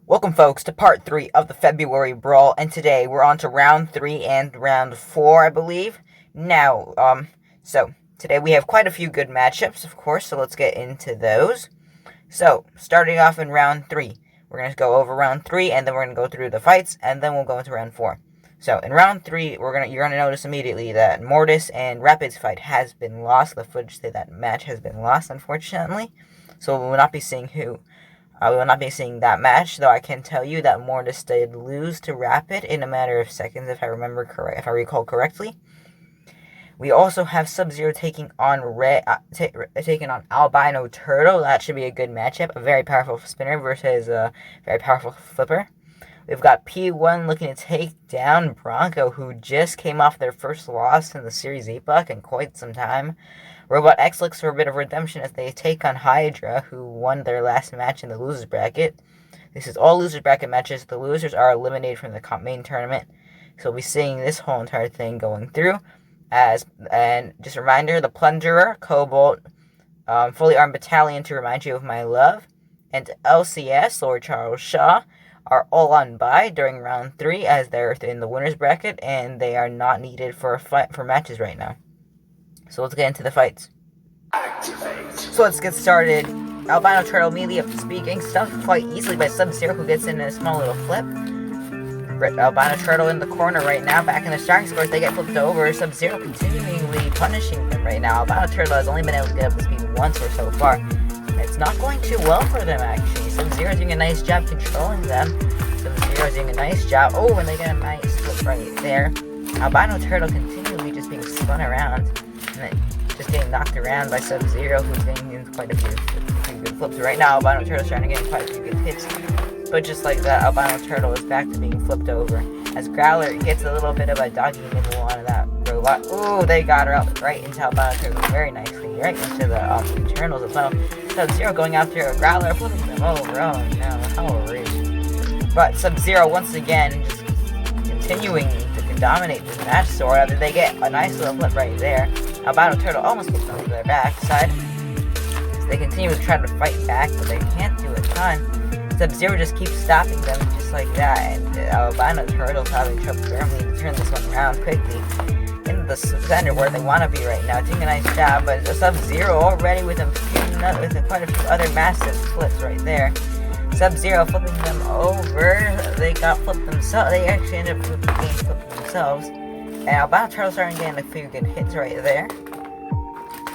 Welcome folks to part 3 of the February Brawl, and today we're on to round 3 and round 4, I believe. Now, so today we have quite a few good matchups, of course, so let's get into those. So, starting off in round 3, we're going to go over round 3, and then we're going to go through the fights, and then we'll go into round 4. So, in round 3, you're going to notice immediately that Mortis and Rapid's fight has been lost. The footage say that match has been lost, unfortunately. So, we will not be seeing that match, though I can tell you that Mortis did lose to Rapid in a matter of seconds, if I recall correctly. We also have Sub-Zero taking on Albino Turtle. That should be a good matchup. A very powerful spinner versus a very powerful flipper. We've got P1 looking to take down Bronco, who just came off their first loss in the series Epoch in quite some time. Robot X looks for a bit of redemption as they take on Hydra, who won their last match in the losers bracket. This is all losers bracket matches. The losers are eliminated from the main tournament. So we'll be seeing this whole entire thing going through. And just a reminder, the Plunderer, Cobalt, Fully Armed Battalion to remind you of my love, and LCS, Lord Charles Shaw, are all on bye during round 3 as they're in the winners bracket and they are not needed for matches right now. So let's get into the fights. So let's get started. Albino Turtle immediately up to speed, getting stunned quite easily by Sub-Zero, who gets in a small little flip. Albino Turtle in the corner right now, back in the starting scores, they get flipped over. Sub-Zero continually punishing them right now. Albino Turtle has only been able to get up to speed once or so far. It's not going too well for them, actually. Sub-Zero doing a nice job controlling them. Sub-Zero doing a nice job. Oh, and they get a nice flip right there. Albino Turtle continually just being spun around. And then just getting knocked around by Sub-Zero, who's getting in quite a few good flips. Right now, Albino Turtle's trying to get quite a few good hits. But just like that, Albino Turtle is back to being flipped over. As Growler gets a little bit of a doggy nibble on that robot. Ooh, they got her out right into Albino Turtle very nicely. Right into the internals as well. Sub-Zero going after a Growler, flipping them over. Oh no, how rude. But Sub-Zero once again just continuing to dominate this match, sort of. They get a nice little flip right there. Albino Turtle almost gets onto their backside. So they continue to try to fight back, but they can't do a ton. Sub-Zero just keeps stopping them just like that, and Albino Turtle's having trouble firmly to turn this one around quickly in the center where they want to be right now, doing a nice job. But Sub-Zero already with quite a few other massive flips right there. Sub-Zero flipping them over. They got flipped themselves. They actually ended up getting flipped themselves. And Albino Turtle starting getting a few good hits right there.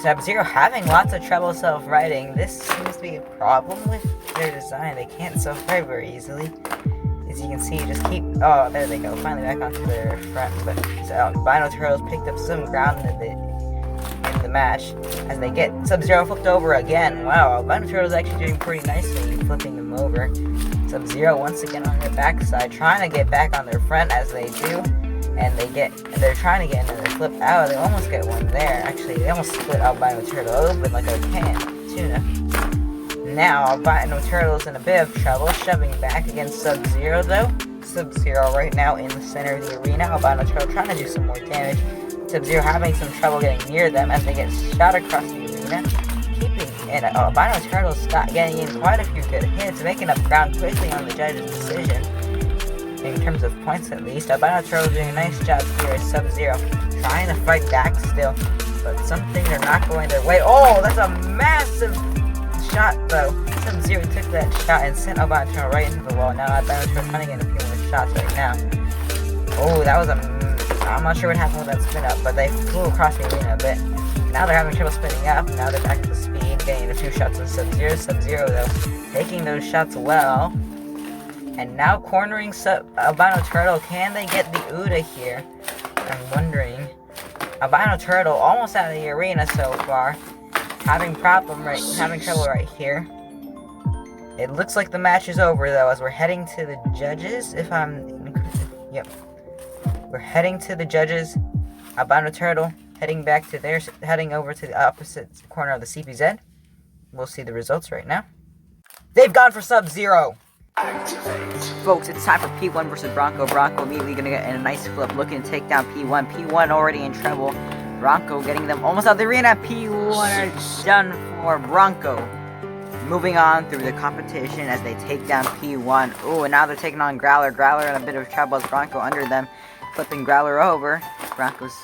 Sub-Zero having lots of trouble self-righting. This seems to be a problem with their design. They can't self-right very easily. As you can see, just keep... Oh, there they go. Finally back onto their front. But so Albino Turtles picked up some ground in the match as they get Sub-Zero flipped over again. Wow, Albino Turtles actually doing pretty nicely flipping them over. Sub-Zero once again on their backside, trying to get back on their front as they do. And they're trying to get another flip out. They almost get one there. Actually, they almost split Albino Turtle open like a can of tuna. Now, Albino Turtle's in a bit of trouble, shoving back against Sub-Zero though. Sub-Zero right now in the center of the arena. Albino Turtle trying to do some more damage. Sub-Zero having some trouble getting near them as they get shot across the arena. And Albino Turtle getting in quite a few good hits, making up ground quickly on the judge's decision. In terms of points at least, Albino Turtle doing a nice job here as Sub-Zero trying to fight back still, but some things are not going their way. Oh, that's a massive shot though. Sub-Zero took that shot and sent Albino Turtle right into the wall. Now Albino Turtle trying to get a few more shots right now. Oh, that was I'm not sure what happened with that spin up, but they flew across the arena a bit. Now they're having trouble spinning up. Now they're back to speed, getting a few shots on Sub-Zero. Sub-Zero though, taking those shots well. And now cornering Albino Turtle. Can they get the Uda here? I'm wondering. Albino Turtle almost out of the arena so far. Having trouble right here. It looks like the match is over though, as we're heading to the judges. Yep. We're heading to the judges. Albino Turtle heading over to the opposite corner of the CPZ. We'll see the results right now. They've gone for Sub-Zero. Folks, it's time for P1 versus Bronco. Bronco immediately gonna get in a nice flip, looking to take down P1. P1 already in trouble. Bronco getting them almost out of the arena. P1 are done for. Bronco Moving on through the competition as they take down P1. Ooh, and now they're taking on Growler. Growler in a bit of trouble as Bronco under them, flipping Growler over. Bronco's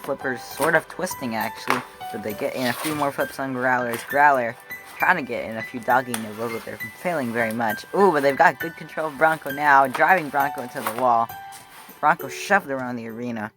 flipper's sort of twisting, actually. So they get in a few more flips on Growler's. Growler trying to get in a few doggy nibbles, but they're failing very much. Ooh, but they've got good control of Bronco now, driving Bronco into the wall. Bronco shoved around the arena.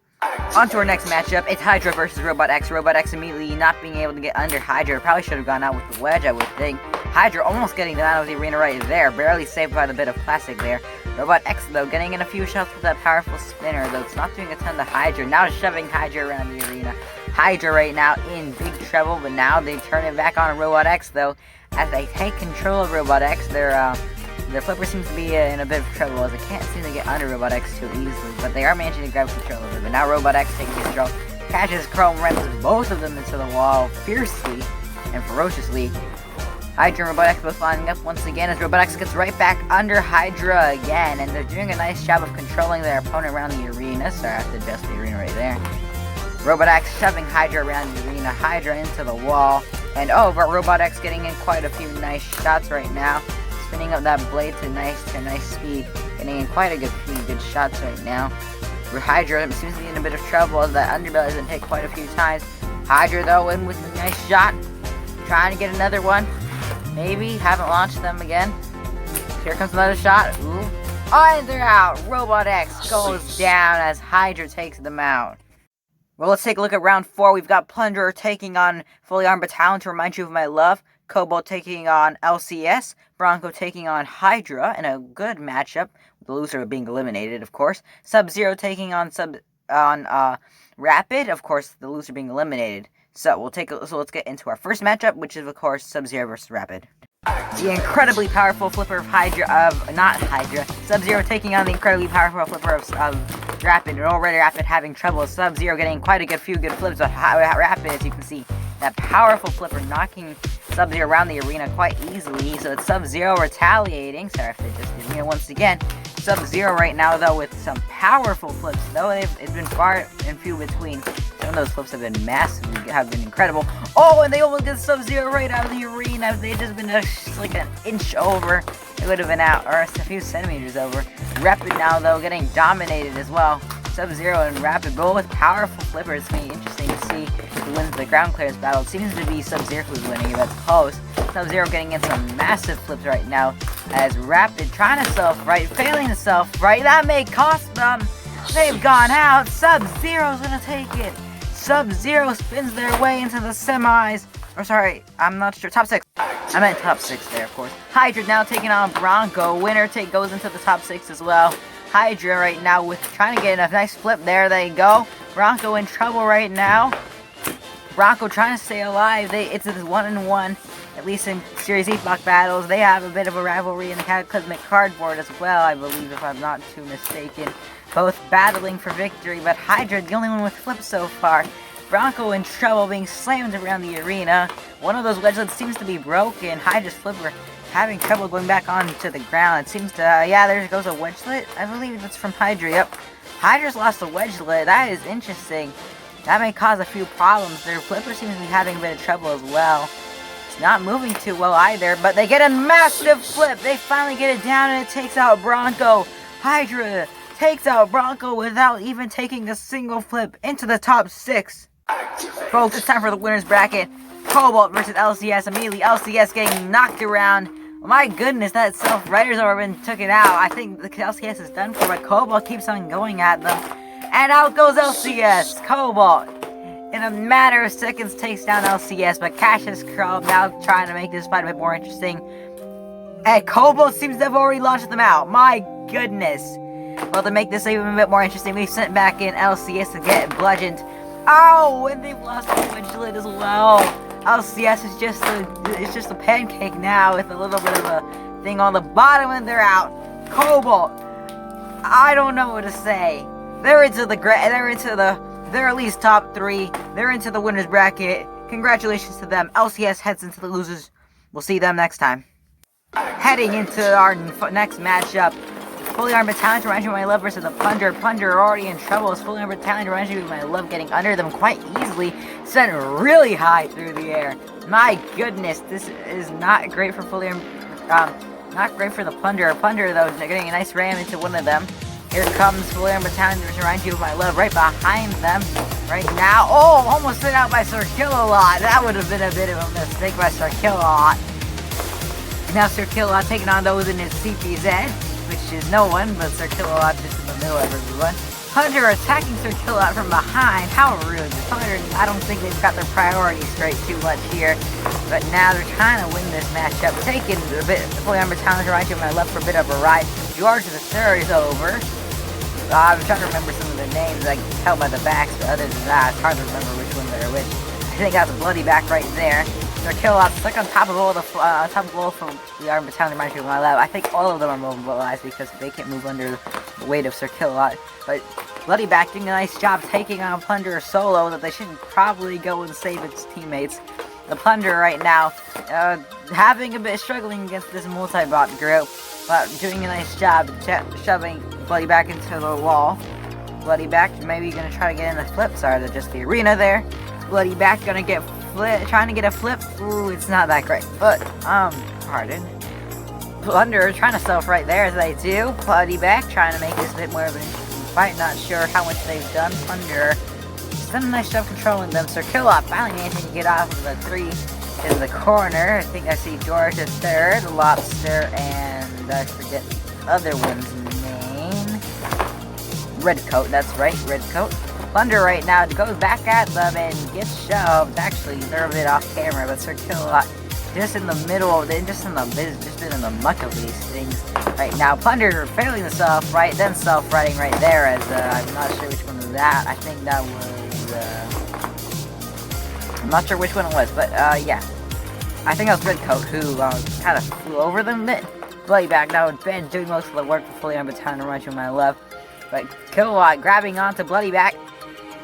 On to our next matchup. It's Hydra versus Robot X. Robot X immediately not being able to get under Hydra. Probably should have gone out with the wedge, I would think. Hydra almost getting them out of the arena right there. Barely saved by the bit of plastic there. Robot X, though, getting in a few shots with that powerful spinner, though it's not doing a ton to Hydra. Now shoving Hydra around the arena. Hydra right now in big trouble, but now they turn it back on Robot X, though. As they take control of Robot X, their flipper seems to be in a bit of trouble, as they can't seem to get under Robot X too easily, but they are managing to grab control of it. But now Robot X taking control, catches Chrome, runs both of them into the wall fiercely and ferociously. Hydra and Robot X both lining up once again as Robot X gets right back under Hydra again, and they're doing a nice job of controlling their opponent around the arena. Sorry, I have to adjust the arena right there. Robot X shoving Hydra around the arena, Hydra into the wall, and but Robot X getting in quite a few nice shots right now. Spinning up that blade to nice speed, getting in quite a few good shots right now. Hydra seems to be in a bit of trouble as that underbelly has been hit quite a few times. Hydra though in with a nice shot, trying to get another one. Maybe haven't launched them again. Here comes another shot. Ooh, and they're out. Robot X goes down as Hydra takes them out. Well, let's take a look at round 4. We've got Plunderer taking on Fully Armed Battalion to remind you of my love. Cobalt taking on LCS, Bronco taking on Hydra in a good matchup, with the loser being eliminated, of course. Sub-Zero taking on Rapid, of course, the loser being eliminated. So let's get into our first matchup, which is of course Sub-Zero versus Rapid. The incredibly powerful flipper of Sub-Zero taking on the incredibly powerful flipper of Rapid, and already Rapid having trouble. Sub-Zero getting quite a few good flips of Rapid, as you can see. That powerful flipper knocking Sub-Zero around the arena quite easily, so it's Sub-Zero retaliating. Sorry if they just did me once again. Sub-Zero right now, though, with some powerful flips, though it's been far and few between. Some of those flips have been massive, have been incredible. Oh, and they almost get Sub-Zero right out of the arena. If they'd just been just like an inch over, it would have been out, or a few centimeters over. Rapid now, though, getting dominated as well. Sub-Zero and Rapid, both with powerful flippers. It's going to be interesting to see who wins the ground clearance battle. It seems to be Sub-Zero who's winning, if that's close. Sub-Zero getting in some massive flips right now, as Rapid trying to self-right, failing to self-right. That may cost them. They've gone out. Sub-Zero's going to take it. Sub-Zero spins their way into the semis. Or sorry, I'm not sure. Top 6. I meant top 6 there, of course. Hydra now taking on Bronco. Winner goes into the top 6 as well. Hydra right now with trying to get a nice flip. There they go. Bronco in trouble right now. Bronco trying to stay alive. It's a 1-1, at least in Series Epoch battles. They have a bit of a rivalry in the Cataclysmic cardboard as well, I believe, if I'm not too mistaken. Both battling for victory, but Hydra the only one with flips so far. Bronco in trouble, being slammed around the arena. One of those wedgelets seems to be broken. Hydra's flipper having trouble going back onto the ground. It seems to, yeah, there goes a wedgelet. I believe that's from Hydra, yep. Hydra's lost a wedgelet. That is interesting. That may cause a few problems. Their flipper seems to be having a bit of trouble as well. It's not moving too well either, but they get a massive flip. They finally get it down, and it takes out Bronco. Hydra takes out Bronco without even taking a single flip into the top 6. Folks, it's time for the winner's bracket. Cobalt versus LCS. Immediately, LCS getting knocked around. My goodness, that self-rider's already took it out. I think the LCS is done for, but Cobalt keeps on going at them. And out goes LCS. Cobalt, in a matter of seconds, takes down LCS, but Cassius Chrome now trying to make this fight a bit more interesting. And Cobalt seems to have already launched them out. My goodness. Well, to make this even a bit more interesting, we've sent back in LCS to get bludgeoned. Oh, and they've lost the wedgelet as well. LCS is just a pancake now with a little bit of a thing on the bottom, and they're out. Cobalt, I don't know what to say. They're at least top 3. They're into the winner's bracket. Congratulations to them. LCS heads into the losers. We'll see them next time. Heading into our next matchup, Fully Armed Battalion to remind you of my love versus the Plunder. Plunder already in trouble. It's Fully Armed Battalion to remind you of my love getting under them quite easily. Sent really high through the air. My goodness, this is not great for Fully Armed, not great for the Plunder. Plunder, though, getting a nice ram into one of them. Here comes Fully Armed Battalion to remind you of my love right behind them. Right now, oh, almost sent out by Sir Kill-A-Lot. That would have been a bit of a mistake by Sir Kill-A-Lot. Now Sir Kill-A-Lot taking on those in his CPZ, which is no one, but Sir Kill-A-Lot just in the middle of everyone. Plunder attacking Sir Kill-A-Lot from behind. How rude. Plunder, I don't think they've got their priorities straight too much here. But now they're trying to win this matchup. Taking a bit, Fully Armed Battalion to remind you of my love for a bit of a ride. George III is over. I'm trying to remember some of the names. I can tell by the backs, but other than that, it's hard to remember which ones are which. I think that's a bloody back right there. Sir Kill-A-Lot stuck on top of all the from the Armed Battalion to remind you of my love. I think all of them are mobilized because they can't move under the weight of Sir Kill-A-Lot. But Bloody Back doing a nice job taking on Plunder solo that they should probably go and save its teammates. The Plunder right now, having a bit struggling against this multi-bot group, but doing a nice job shoving Bloody Back into the wall. Bloody Back maybe gonna try to get in the flip. Sorry, they're just the arena there. Bloody Back gonna get trying to get a flip. Ooh, it's not that great. But pardon. Plunder trying to self right there as they do. Bloody Back trying to make this a bit more of an interesting fight. Not sure how much they've done. Plunder done a nice job controlling them. Sir Kill-A-Lot finally managing to get off of the three in the corner. I think I see George III, Lobster, and I forget the other one's name. Redcoat, that's right, Redcoat. Plunder right now goes back at them and gets shoved. Actually, they're a bit off camera, but Sir Kill-A-Lot just in the middle of just in the muck of these things right now. Plunder failing the self-right, then self-righting right there as I'm not sure which one was that. I think that was I'm not sure which one it was, but yeah. I think that was Redcoat who kind of flew over them a bit. Bloody Back now with Ben doing most of the work for Fully Armed Battalion to remind you of my love. But Kill-A-Lot grabbing onto Bloody Back.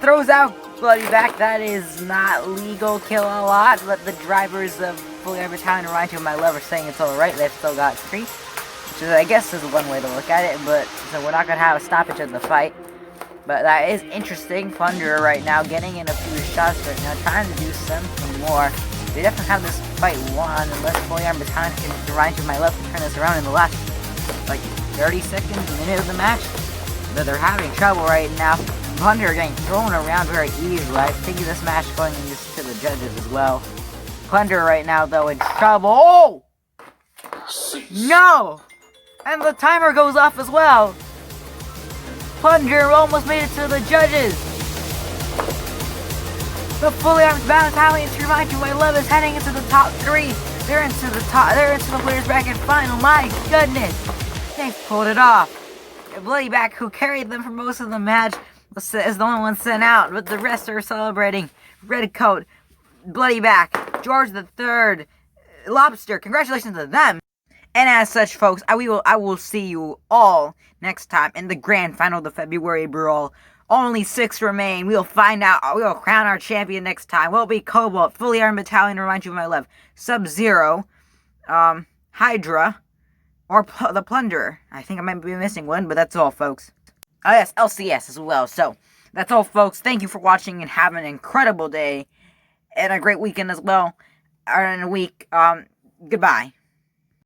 Throws out Bloody Back. That is not legal, Kill-A-Lot. But the drivers of Fully Armed Battalion to remind you of my love are saying it's alright. They've still got free. Which is, I guess, is one way to look at it. But so we're not going to have a stoppage of the fight. But that is interesting. Plunder right now getting in a few shots right now. Trying to do something more. They definitely have this fight won unless Fully Armed Battalion can remind you of my love and turn this around in the last, like, 30 seconds, a minute of the match. But they're having trouble right now. Plunder getting thrown around very easily. I think this match going to the judges as well. Plunder right now, though, in trouble. Oh! No! And the timer goes off as well. Plunder almost made it to the judges. The Fully Armed Battalion to remind you my love is heading into the top 3. They're into the players bracket final. My goodness. They pulled it off. Bloody Back, who carried them for most of the match, is the only one sent out, but the rest are celebrating. Redcoat, Bloody Back, George III, Lobster, congratulations to them. And as such, folks, I will see you all next time in the grand final of the February Brawl. Only 6 remain. We'll find out. We'll crown our champion next time. Will it be Cobalt, Fully Armed Battalion to remind you of my love, Sub-Zero, Hydra, or the Plunderer. I think I might be missing one, but that's all, folks. Oh yes, LCS as well. So, that's all, folks. Thank you for watching and have an incredible day. And a great weekend as well. Or in a week. Goodbye.